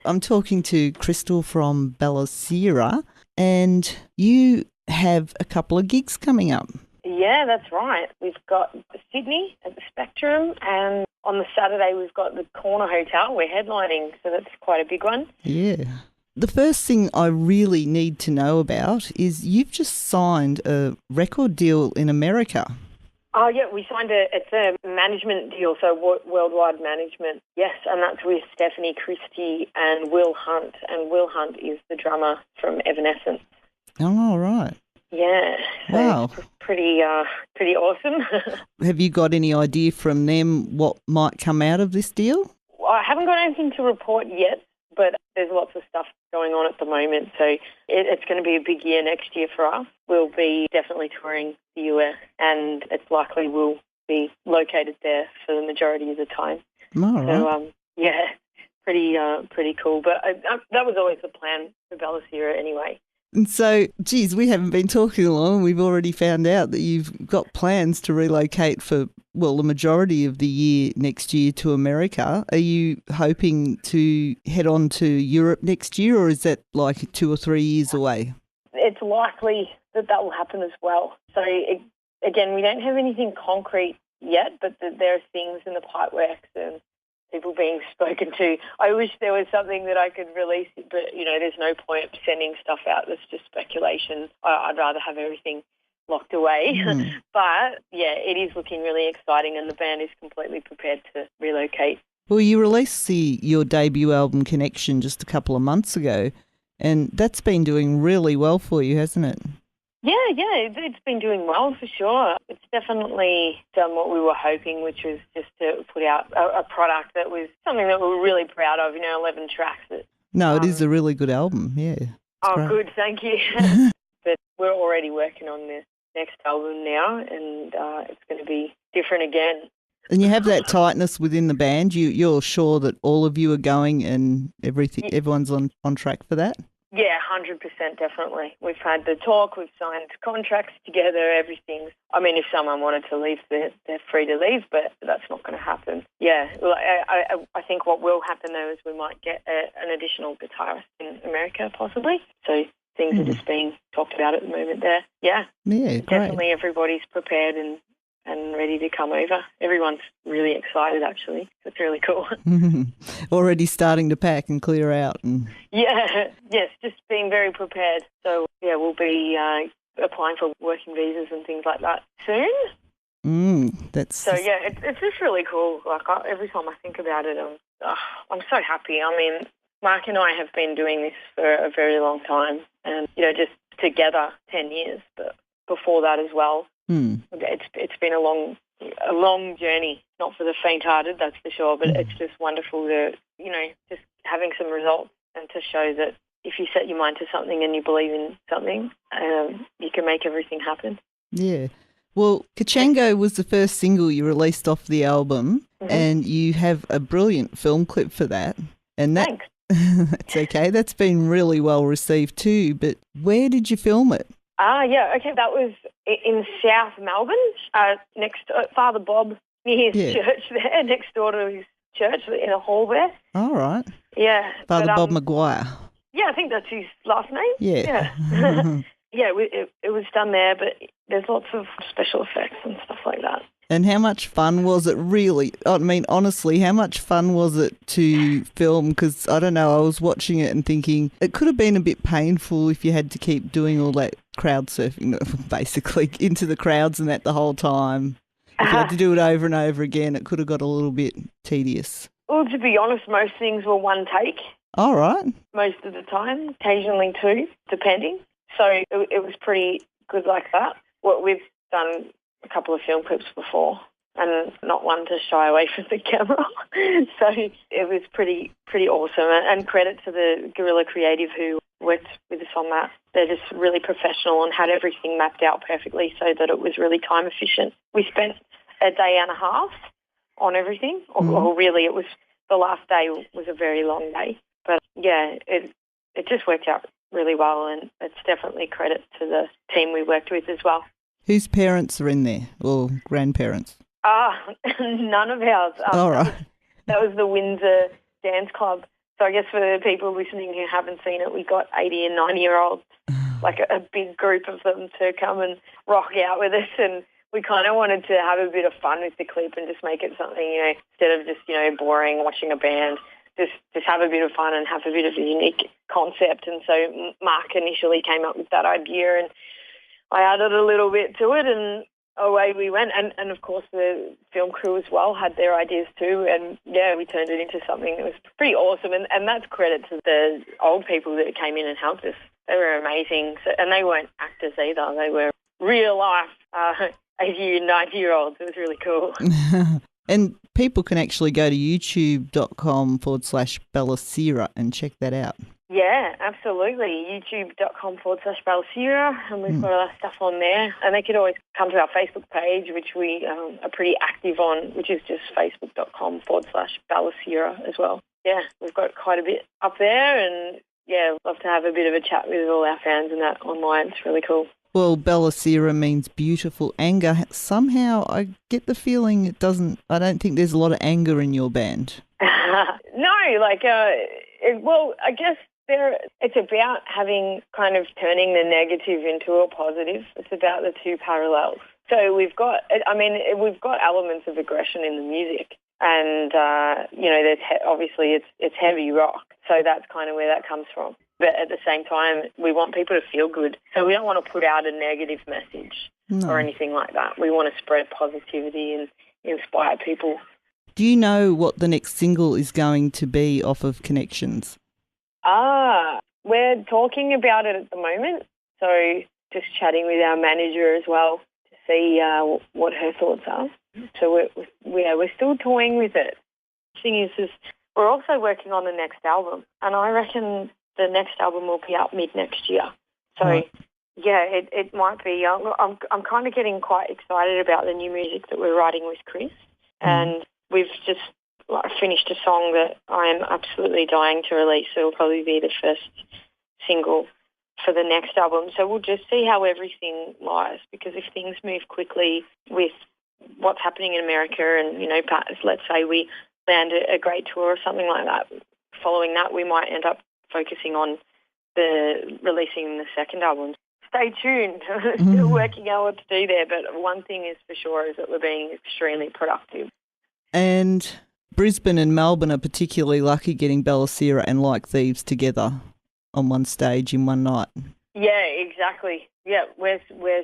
I'm talking to Crystal from Bellusira, and you have a couple of gigs coming up. Yeah, that's right. We've got Sydney at the Spectrum, and on the Saturday we've got the Corner Hotel. We're headlining, so that's quite a big one. Yeah. The first thing I really need to know about is you've just signed a record deal in America. Oh, yeah, we signed it's a management deal, so worldwide management, yes, and that's with Stephanie Christie and Will Hunt, and Will Hunt is the drummer from Evanescence. Oh, right. Yeah. So Wow. it's pretty awesome. Have you got any idea from them what might come out of this deal? I haven't got anything to report yet, but there's lots of stuff going on at the moment, so it's going to be a big year next year for us. We'll be definitely touring the US, and it's likely we'll be located there for the majority of the time. All right. So, yeah, pretty cool. But that was always the plan for Bellusira anyway. And so, geez, we haven't been talking long. We've already found out that you've got plans to relocate for, well, the majority of the year next year to America. Are you hoping to head on to Europe next year, or is that like 2 or 3 years away? It's likely that will happen as well. So, again, we don't have anything concrete yet, but there are things in the pipeworks and people being spoken to. I wish there was something that I could release, but, there's no point sending stuff out that's just speculation. I'd rather have everything locked away. But, yeah, it is looking really exciting, and the band is completely prepared to relocate. Well, you released your debut album, Connection, just a couple of months ago, and that's been doing really well for you, hasn't it? Yeah, it's been doing well for sure. It's definitely done what we were hoping, which was just to put out a product that was something that we were really proud of, 11 tracks. It is a really good album, yeah. Oh, great. Good, thank you. But we're already working on the next album now, and it's going to be different again. And you have that tightness within the band. You're sure that all of you are going and everyone's on track for that? Yeah, 100% definitely. We've had the talk, we've signed contracts together, everything. I mean, if someone wanted to leave, they're free to leave, but that's not going to happen. Yeah, I think what will happen, though, is we might get an additional guitarist in America, possibly. So things are just being talked about at the moment there. Yeah, great. Definitely everybody's prepared and ready to come over. Everyone's really excited, actually. It's really cool. Already starting to pack and clear out. Yes, just being very prepared. So, yeah, we'll be applying for working visas and things like that soon. So, yeah, it's just really cool. Like, every time I think about it, I'm so happy. I mean, Mark and I have been doing this for a very long time and, just together 10 years, but before that as well. It's been a long journey, not for the faint-hearted, that's for sure, but it's just wonderful to, just having some results and to show that if you set your mind to something and you believe in something, you can make everything happen. Yeah. Well, Kachango was the first single you released off the album, and you have a brilliant film clip for that. And Thanks. That's okay. That's been really well received too, but where did you film it? That was in South Melbourne, next to Father Bob, near his church there, next door to his church, in a hall there. All right. Yeah. Father Bob Maguire. Yeah, I think that's his last name. Yeah. It was done there, but there's lots of special effects and stuff like that. And how much fun was it really? I mean, honestly, how much fun was it to film? Because, I don't know, I was watching it and thinking it could have been a bit painful if you had to keep doing all that crowd surfing, basically, into the crowds and that the whole time. If you had to do it over and over again, it could have got a little bit tedious. Well, to be honest, most things were one take. All right. Most of the time, occasionally two, depending. So it was pretty good like that. We've done a couple of film clips before and not one to shy away from the camera. So it was pretty awesome. And credit to the Guerrilla Creative who worked with us on that. They're just really professional and had everything mapped out perfectly so that it was really time efficient. We spent a day and a half on everything, or really it was, the last day was a very long day. But yeah, it just worked out really well, and it's definitely credit to the team we worked with as well. Whose parents are in there, or grandparents? None of ours. All right. That was the Windsor Dance Club. So I guess for the people listening who haven't seen it, we got 80 and 90-year-olds, like a big group of them to come and rock out with us, and we kind of wanted to have a bit of fun with the clip and just make it something, instead of just, boring watching a band, just have a bit of fun and have a bit of a unique concept. And so Mark initially came up with that idea, and I added a little bit to it, and away we went. And of course the film crew as well had their ideas too, and yeah, we turned it into something that was pretty awesome, and that's credit to the old people that came in and helped us. They were amazing, and they weren't actors either. They were real life 80 and 90-year-olds. It was really cool. And people can actually go to youtube.com/Bellusira and check that out. Yeah, absolutely. youtube.com/Bellusira, and we've got a lot of stuff on there. And they could always come to our Facebook page, which we are pretty active on, which is just facebook.com/Bellusira as well. Yeah, we've got quite a bit up there, and yeah, love to have a bit of a chat with all our fans and that online. It's really cool. Well, Bellusira means beautiful anger. Somehow I get the feeling I don't think there's a lot of anger in your band. No, I guess it's about turning the negative into a positive. It's about the two parallels. So we've got elements of aggression in the music, and there's obviously it's heavy rock, so that's kind of where that comes from. But at the same time, we want people to feel good, so we don't want to put out a negative message or anything like that. We want to spread positivity and inspire people. Do you know what the next single is going to be off of Connections? We're talking about it at the moment, so just chatting with our manager as well to see what her thoughts are. So we're still toying with it. The thing is we're also working on the next album, and I reckon the next album will be out mid-next year. So, yeah, it might be. I'm kind of getting quite excited about the new music that we're writing with Chris, and we've just finished a song that I am absolutely dying to release. It'll probably be the first single for the next album. So we'll just see how everything lies, because if things move quickly with what's happening in America and, let's say we land a great tour or something like that, following that we might end up focusing on releasing the second album. Stay tuned. Still working out what to do there, but one thing is for sure is that we're being extremely productive. And Brisbane and Melbourne are particularly lucky getting Bellusira and Like Thieves together on one stage in one night. Yeah, exactly. Yeah, we're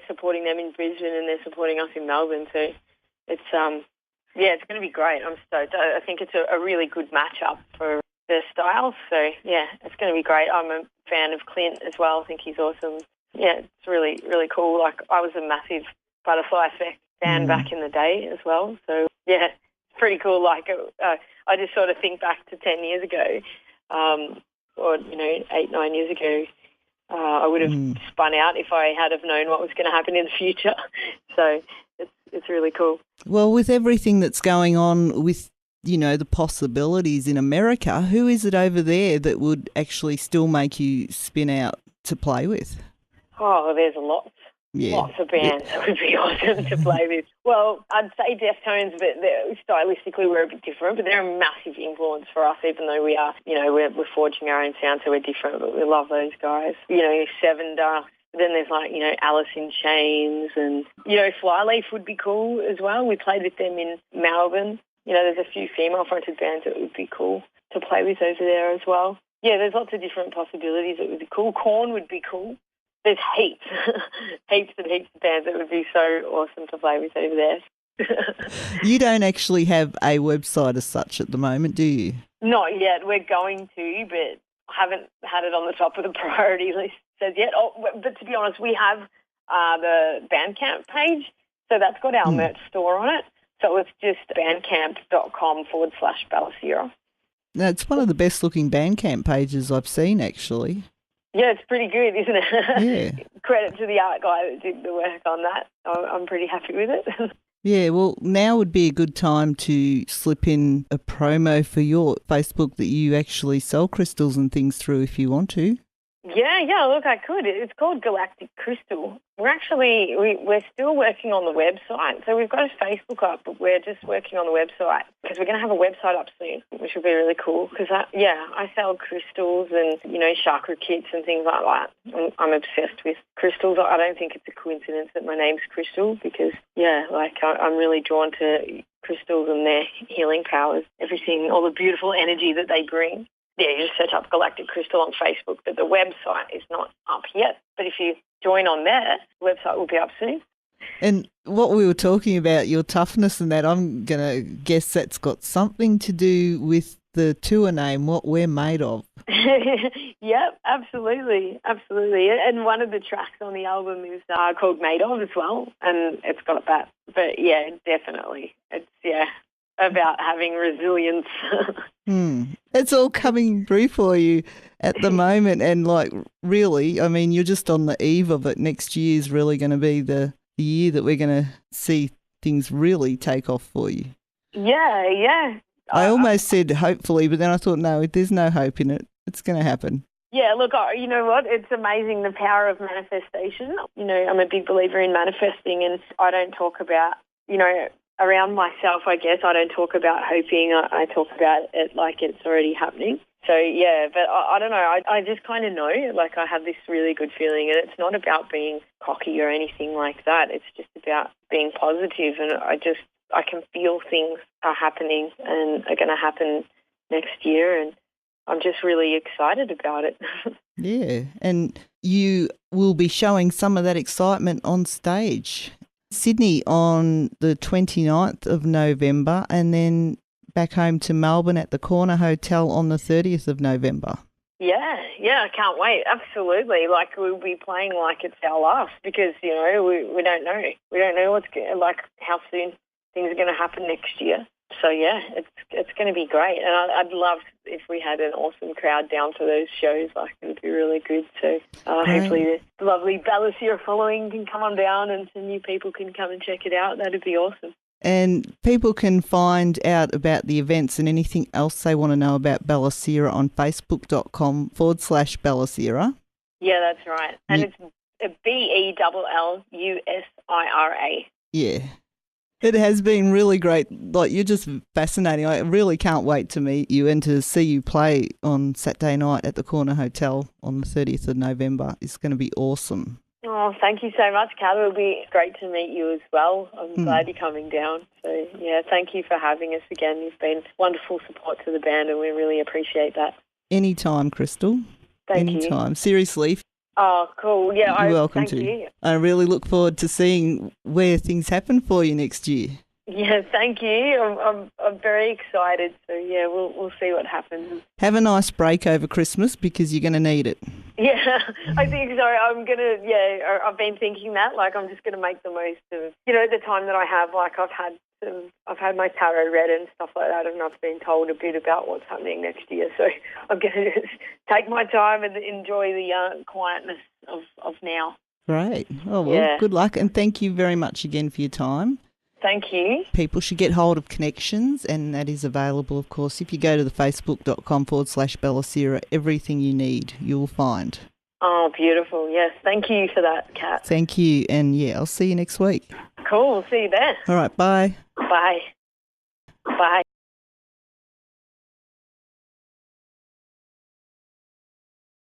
supporting them in Brisbane and they're supporting us in Melbourne, so it's it's going to be great. I'm stoked. I think it's a really good matchup for the styles, so yeah, it's going to be great. I'm a fan of Clint as well. I think he's awesome. Yeah, it's really, really cool. Like, I was a massive Butterfly Effect fan back in the day as well, so yeah, it's pretty cool. Like, I just sort of think back to 10 years ago, or 8, 9 years ago. I would have spun out if I had have known what was going to happen in the future. So it's really cool. Well, with everything that's going on with, the possibilities in America, who is it over there that would actually still make you spin out to play with? Oh, there's lots. Yeah. Lots of bands that would be awesome to play with. Well, I'd say Deftones, but stylistically we're a bit different, but they're a massive influence for us, even though we are, we're forging our own sound, so we're different, but we love those guys. Seven Dust. Then there's Alice in Chains, and, Flyleaf would be cool as well. We played with them in Melbourne. There's a few female-fronted bands that would be cool to play with over there as well. Yeah, there's lots of different possibilities that would be cool. Korn would be cool. There's heaps and heaps of bands that would be so awesome to play with over there. You don't actually have a website as such at the moment, do you? Not yet. We're going to, but I haven't had it on the top of the priority list as yet. But to be honest, we have the Bandcamp page, so that's got our merch store on it. So it's just bandcamp.com/Bellusira. Now, it's one of the best looking Bandcamp pages I've seen, actually. Yeah, it's pretty good, isn't it? Yeah. Credit to the art guy that did the work on that. I'm pretty happy with it. Yeah, well, now would be a good time to slip in a promo for your Facebook that you actually sell crystals and things through if you want to. Yeah, look, I could. It's called Galactic Crystal. We're still working on the website. So we've got a Facebook up, but we're just working on the website because we're going to have a website up soon, which will be really cool because, I sell crystals and, chakra kits and things like that. I'm obsessed with crystals. I don't think it's a coincidence that my name's Crystal because, I'm really drawn to crystals and their healing powers, everything, all the beautiful energy that they bring. Yeah, you just search up Galactic Crystal on Facebook, but the website is not up yet. But if you join on there, the website will be up soon. And what we were talking about, your toughness and that, I'm going to guess that's got something to do with the tour name, What We're Made Of. Yep, absolutely. And one of the tracks on the album is called Made Of as well, and it's got that. But, yeah, definitely. It's, about having resilience. It's all coming through for you at the moment, and really, I mean, you're just on the eve of it. Next year is really going to be the year that we're going to see things really take off for you. Yeah. I almost said hopefully, but then I thought, no, there's no hope in it. It's going to happen. Yeah, look, you know what? It's amazing, the power of manifestation. I'm a big believer in manifesting, and I don't talk about, around myself, I guess, I don't talk about hoping. I talk about it like it's already happening. So, yeah, but I don't know. I just kind of know, I have this really good feeling, and it's not about being cocky or anything like that. It's just about being positive, and I can feel things are happening and are going to happen next year, and I'm just really excited about it. Yeah, and you will be showing some of that excitement on stage. Sydney on the 29th of November, and then back home to Melbourne at the Corner Hotel on the 30th of November. Yeah, I can't wait. Absolutely. We'll be playing like it's our last because, we don't know. We don't know how soon things are going to happen next year. So, yeah, it's going to be great. And I'd love if we had an awesome crowd down for those shows. It would be really good. So hopefully the lovely Bellusira following can come on down and some new people can come and check it out. That'd be awesome. And people can find out about the events and anything else they want to know about Bellusira on facebook.com/Bellusira. Yeah, that's right. And it's BELLUSIRA. Yeah. It has been really great. You're just fascinating. I really can't wait to meet you and to see you play on Saturday night at the Corner Hotel on the 30th of November. It's going to be awesome. Oh, thank you so much, Kat. It'll be great to meet you as well. I'm glad you're coming down. So, yeah, thank you for having us again. You've been wonderful support to the band, and we really appreciate that. Anytime, Crystal. Thank you. Anytime. Seriously. Oh, cool. Yeah, you're welcome thank you. I really look forward to seeing where things happen for you next year. Yeah, thank you. I'm very excited. So, yeah, we'll see what happens. Have a nice break over Christmas because you're going to need it. Yeah, I think so. I've been thinking that. I'm just going to make the most of, the time that I have. I've had my tarot read and stuff like that, and I've been told a bit about what's happening next year. So I'm going to just take my time and enjoy the quietness of now. Great. Oh, well, Good luck, and thank you very much again for your time. Thank you. People should get hold of Connections, and that is available, of course. If you go to the facebook.com/Bellusira, everything you need, you'll find. Oh, beautiful. Yes. Thank you for that, Kat. Thank you. And, I'll see you next week. Cool. See you there. All right. Bye. Bye. Bye.